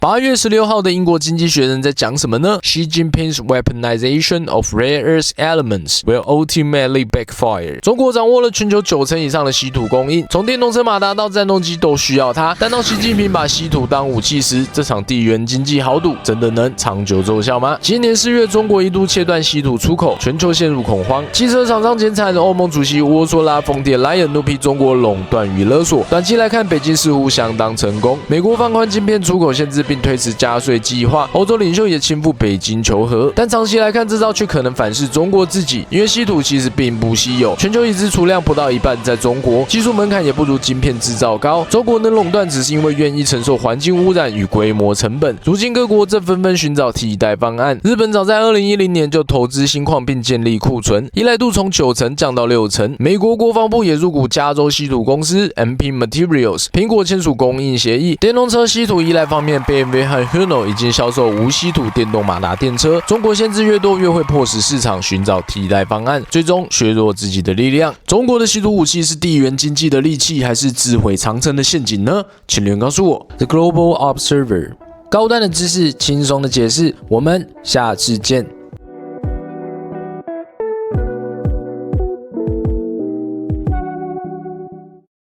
8月16号的英国经济学人在讲什么呢 ？Xi Jinping's weaponization of rare earth elements will ultimately backfire。中国掌握了全球90%以上的稀土供应，从电动车马达到战斗机都需要它。但当习近平把稀土当武器时，这场地缘经济豪赌真的能长久奏效吗？今年4月，中国一度切断稀土出口，全球陷入恐慌。汽车厂商减产，欧盟主席乌索拉·冯德莱恩怒批中国垄断与勒索。短期来看，北京似乎相当成功。美国放宽晶片出口限制，并推迟加税计划，欧洲领袖也亲赴北京求和。但长期来看，这招却可能反噬中国自己，因为稀土其实并不稀有，全球已知储量不到一半在中国，技术门槛也不如晶片制造高。中国能垄断，只是因为愿意承受环境污染与规模成本。如今各国正纷纷寻找替代方案。日本早在2010年就投资新矿并建立库存，依赖度从90%降到60%。美国国防部也入股加州稀土公司 MP Materials， 苹果签署供应协议。电动车稀土依赖方面， BMW 和 Hino 已经销售无稀土电动马达电车。中国限制越多，越会迫使市场寻找替代方案，最终削弱自己的力量。中国的稀土武器是地缘经济的利器，还是自毁长城的陷阱呢？请留言告诉我。The Global Observer， 高端的知识，轻松的解释，我们下次见。